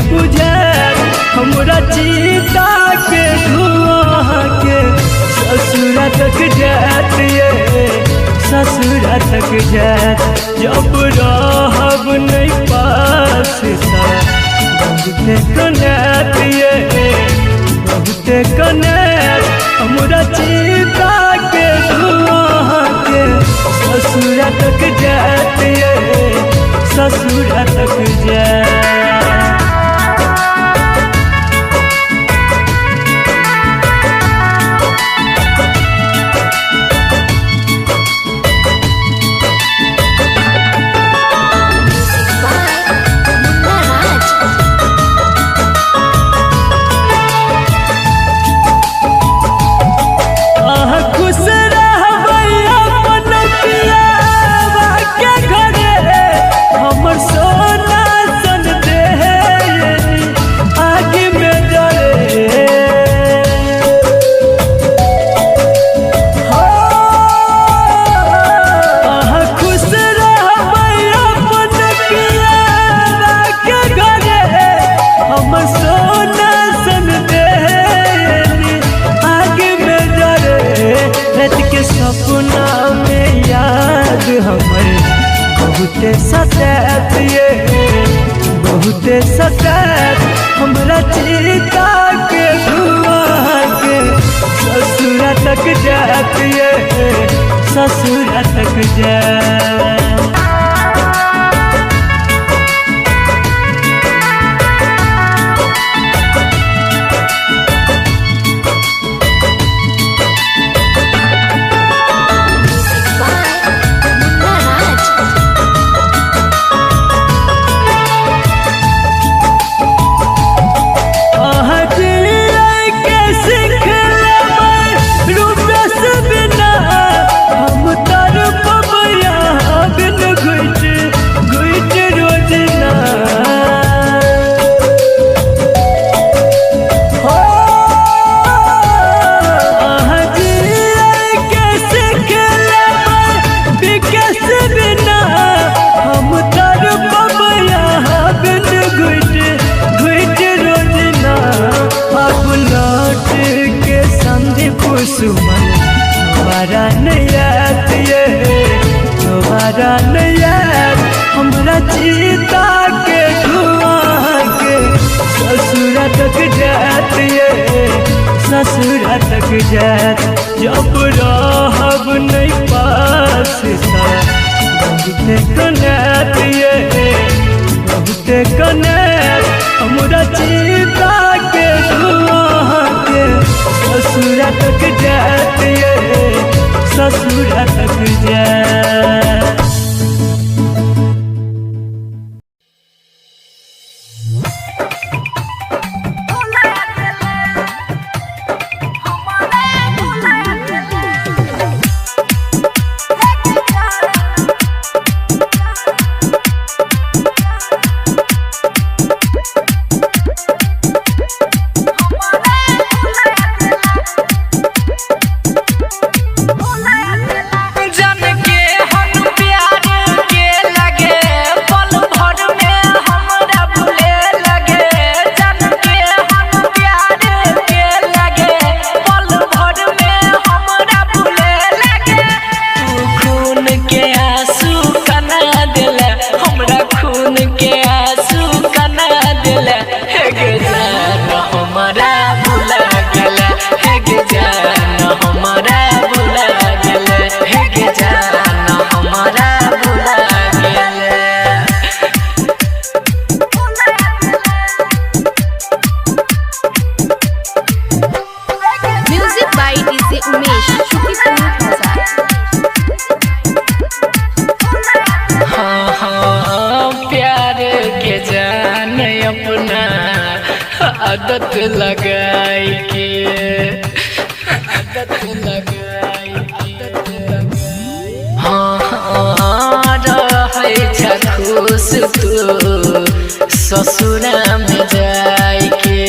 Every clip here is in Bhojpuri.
बुझाए हमरा चिता के धुआं के ससुरा तक जात ये ससुरा तक जात जब रहब नहीं पास बहुते कनेत ये बहुते कनेत हमरा चिता के धुआं के ससुरा तक जात ये ससुरा तक जात। सपना में याद हमर बहुते सतात ये बहुते सतात हमरा चिता के धुआं के ससुरा तक जात ये ससुरा तक जात। सुमन दोबारा नहीं आत ये दोबारा नहीं आत हमरा चिता के धुआं के ससुरा तक जात ये ससुरा तक जात जब रहब नहीं पास बहुते कनेत ये बहुते कनेत हमरा चिता के धुआं के ससुरा तक जात ये ससुरा तक जात। आदत लगाई के आदत लगाई हाँ रहे खुश तू ससुरा में जाई के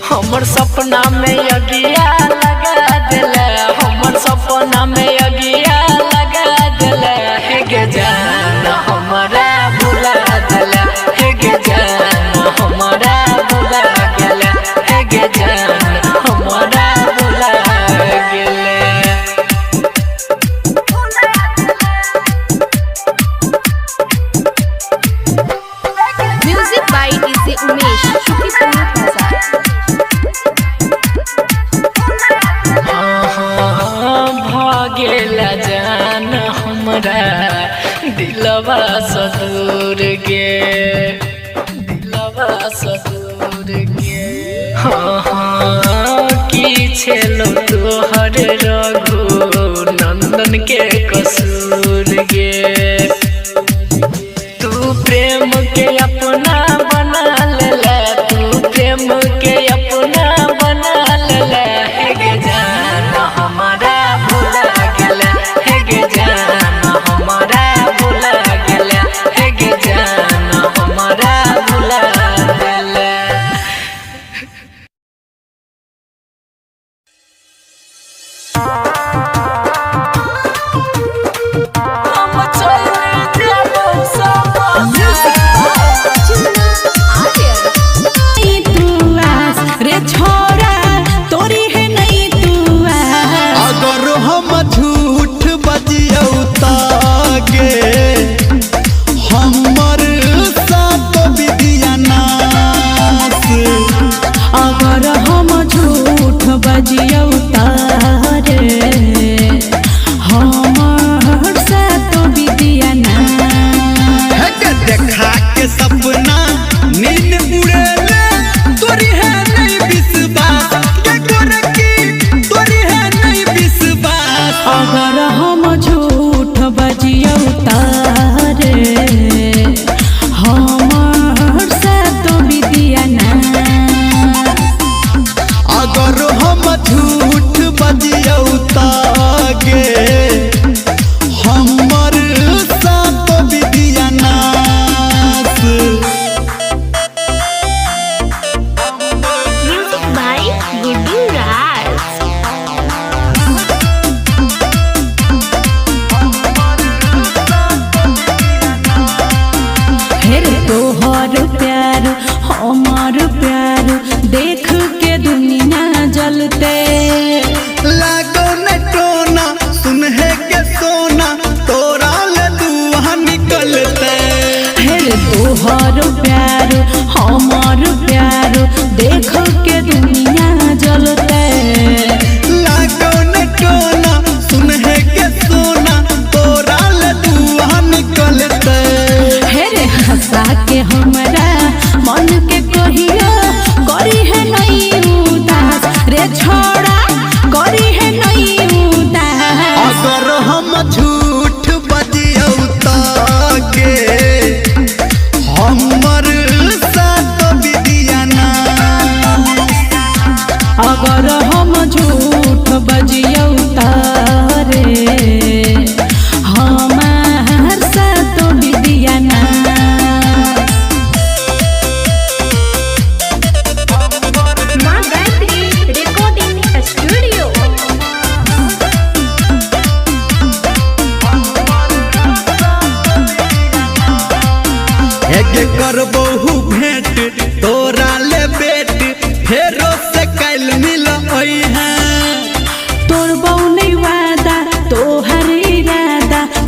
हमर सपना में अगिया लगा दिला हमर सपना में अगिया लगा दिला हे गे जान हमरा भुला दिला हे गे जान दिलवा सदूर के दिलवा सदूर के हाँ की छेलो तोहर रघु नंदन के कसूर गे तू प्रेम के अपना बना ले तू प्रेम के अपना बना ले हे गे जान हमारा भुला गेला हे गे जान हमारा भुला गेला हे गे जान हमारा भुला गेला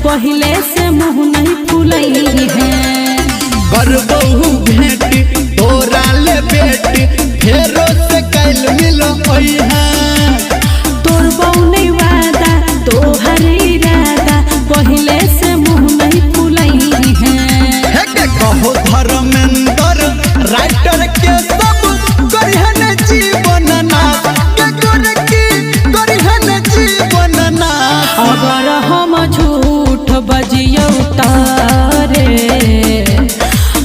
पहले से मुँह नहीं फुलई है करबहू भेंट तोरा ले बेट फेरो से कैल मिलो है तोर बहु वादा तोहर इरादा पहले से मुँह नहीं फुलई है कहो धर्मेंद्र राइटर के सब करिहन जीवन नाथ के करिहन जीवन नाथ अगर हम झूठ बजियो तारे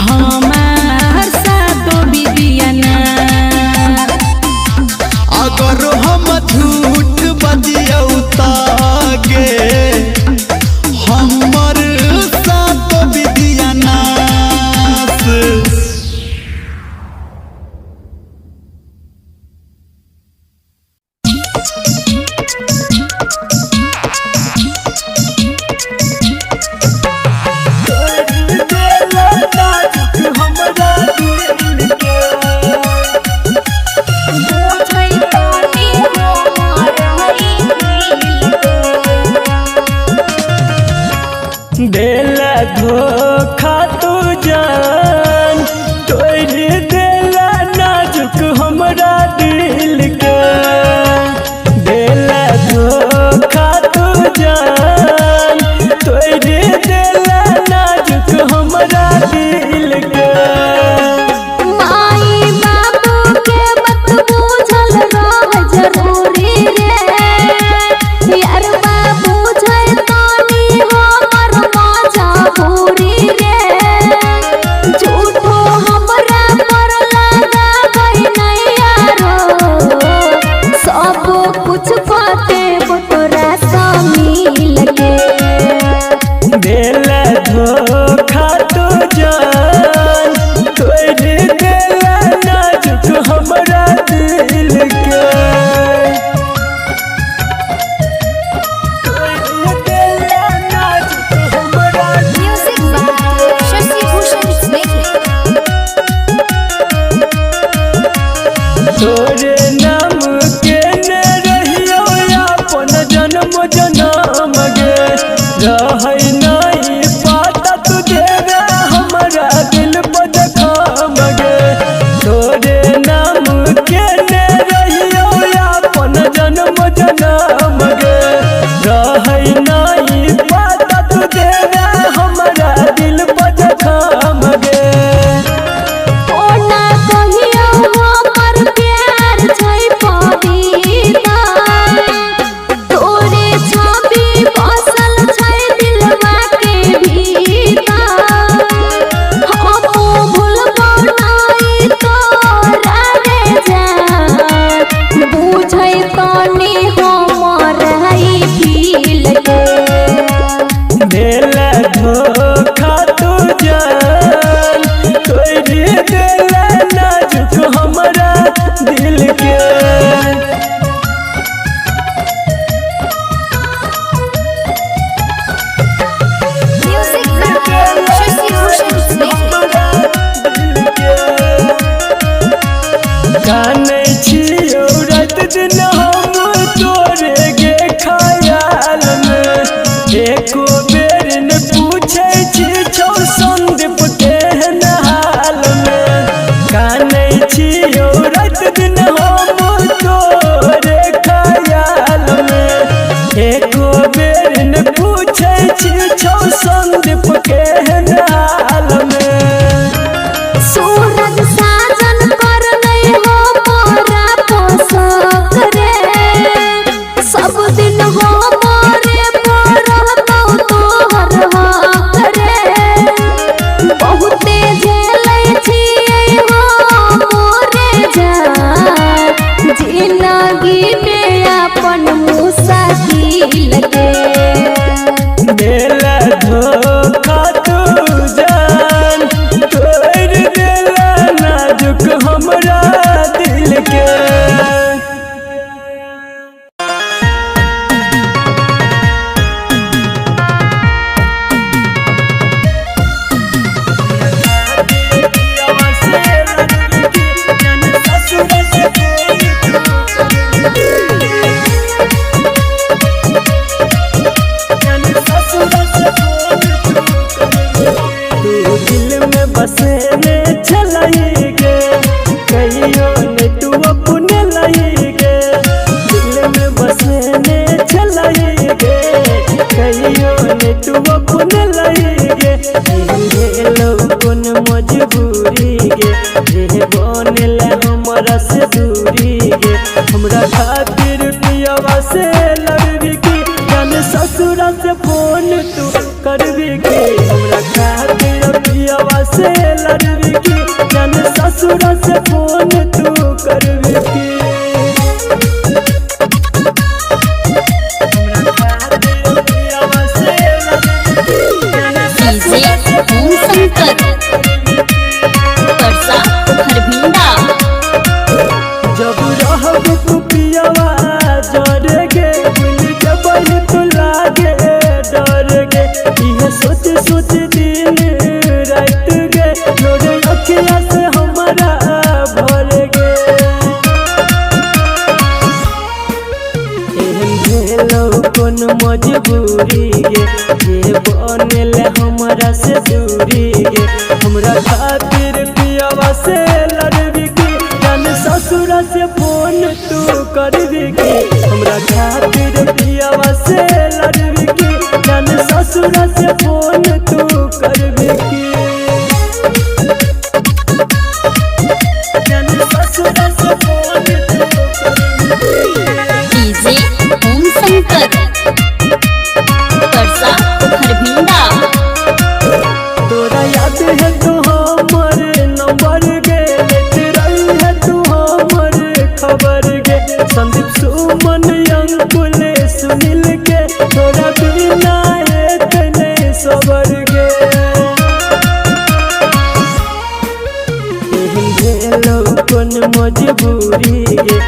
हमार साथ विदिया ना अगर हम झूठ बजियो तागे हमर साथ विदिया नाथ देला धोखा तू जान तोड़ देला नाजुक हमरा दिल के देला धोखा तू जान तोड़ देला धोखा तू जान तोड़ देला नाजुक हमरा दिल के तोड़ देला नाजुक हमरा Music by Shashi Bhushan Smith. तोरे नाम के ने रहियो अपन जन्म जन्म गे रहै नहीं पाता तू देवे हमरा दिल पर जखम गे तोरे नाम के ने रहियो अपन जन्म जन्म गे रहै नहीं पाता तू देवे हमरा दिल पर जखम गे ओना कहियो हमर प्यार छै पविता तोरे छवि बसल छै दिलवा के भीतर हम भूलबो नहीं तोरा रे जान बुझै तनी हमर ई फील के देला धोखा तू जान तोड़ देला नाजुक हमरा दिल के Music by Shashi Bhushan Smith. जानै छियो रात दिन हम तोरे गे खयाल में एको बेर न पूछै छी छौ संदीप केहन हाल में जानै छियो रात दिन हम तोरे खयाल में एको बेर न पूछै छी छौ संदीप केहन हाल में सूरज साजन कर नहीं हो मोरा पोसक रे सब दिन हो मोरे परहतौ तोहर हक रे बहुते झेलै छियै हो मोरे जान जिंदगी में अपन मुसाकिल के देला धोखा तू जान तोड़ देला नाजुक हमरा दिल के तू दिल में बसने चलाई गे कहियो ने तू अपने लाई गे दिल में बसने चलाई गे कहियो ने तू अपने लाई गे लो कौन मजबूरी गे रे बनेला हमरा से दूरी गे हमरा खातिर पियवा से लड़बी की जान ससुरा से फोन तू करबी की हमरा खातिर पियवा से लड़बी की जान ससुरा से फोन तू करबी की हमरा खातिर पियवा से लड़बी की जान ससुरा से परसा खरभिंडा जब रहब तू पियवा जर गे भूल जबही तू लागे डर गे इहे सोच सोच दिन रात गे लोरे अखिया से हमारा भर गे एहन भेलौ कौन मजबूरी गे जे बनेले हमरा से दूरी गे हमरा खातिर पियवा से लड़बी की जान ससुरा से फोन तू करबी की हमरा खातिर पियवा से लड़बी की जान ससुरा से फोन तू करबी की जान ससुरा से फोन तू करबी डीजे ओम शंकर परसा खरभिंडा तोरा याद है तू हमर नंबर गे लेते रही है तू हमर खबर गे संदीप सुमन अंकुल सुनील के तोरा बिना एक नहीं सबर कौन मजबूरी गे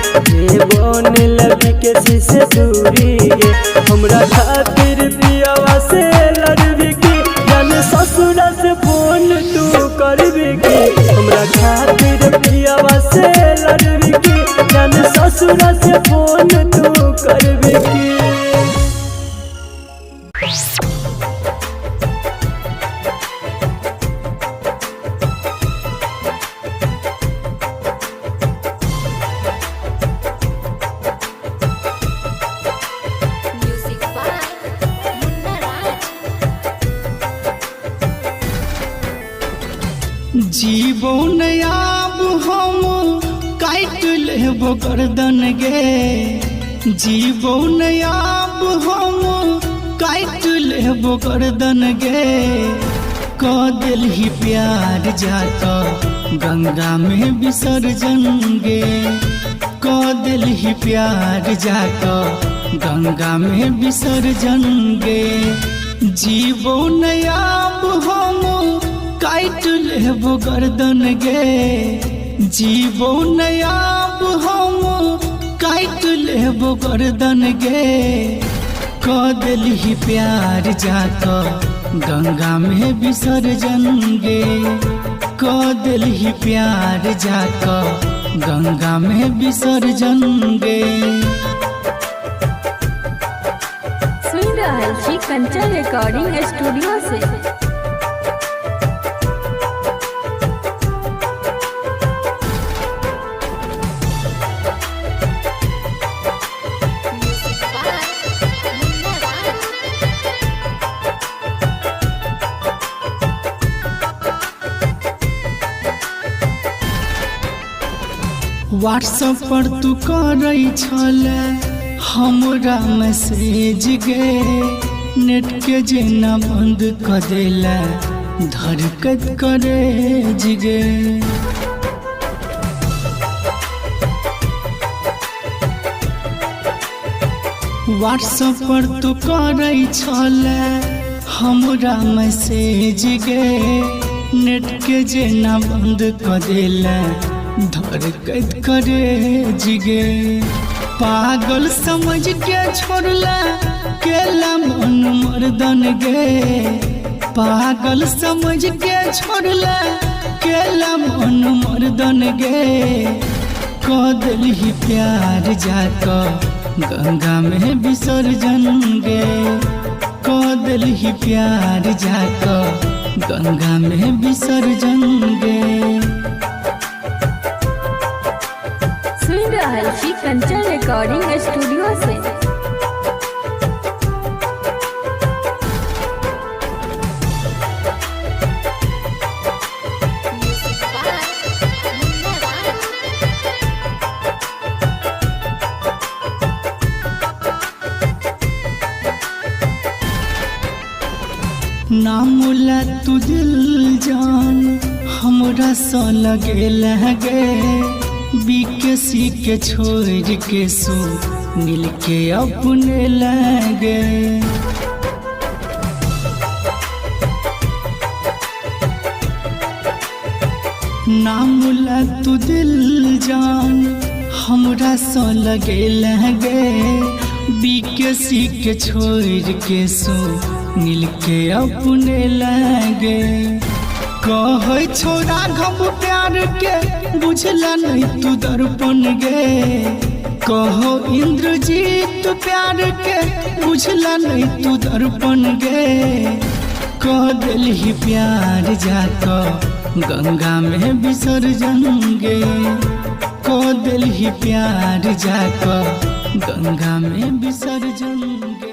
बन लगी के से दूरी गे हमरा खातिर पियावा से लड़बी की जाने ससुरा से फोन तू करबी की हमरा खातिर पियावा से लड़बी की जाने ससुरा से फोन तू करबी की। Music by Munna Raj. जीवन आब हम काट लेबो गर्दन गे जीवन आब हम काट लेबो गर्दन गे क दिलही प्यार जाता गंगा में विसर्जन गे क दिलही प्यार जाता गंगा में विसर्जन गे जीवन आब हम काट लेबो गर्दन गे जीवन आब हम काट लेबो गर्दन गे क दिलही प्यार जाता गंगा में विसर्जन गे क दिलही प्यार जाता गंगा में विसर्जन गे। सुन रहल छी कंचन रिकॉर्डिंग स्टूडियो से। Music by Munna Raj. WhatsApp पर तू करई छले हमरा मैसेज गे नेट के जेना बंद कर देला धड़कत करे जिगे व्हाट्सएप पर तू करई छले हमरा मैसेज गे नेट के जेना बंद कर देला धड़कत करे जिगे पागल समझ के छोड़ला केला मन मर्दन गे पागल समझ के छोड़ला केला मन मर्दन गे क दिलही प्यार जाता गंगा में विसर्जन गे क दिलही प्यार जाता गंगा में विसर्जन गे। सुन रहल छी कंचन रिकॉर्डिंग स्टूडियो से। Music by Munna Raj. नामुला तू दिल जान हमरा सा लगे लगे बीकेसी के छोड़ के सो मिल के अपने लगे नामुला तू दिल जान हमरा सा लगे लगे बीकेसी के छोड़ के सो मिल के अपने लगे कहे छोड़ा घम प्यार के बुझला नहीं तू दर्पण गे कहो इंद्रजीत प्यार के बुझला नहीं तू दर्पण गे कह दिलही प्यार जाता गंगा में विसर्जन गे कह दिलही प्यार जाता गंगा में विसर्जन गे।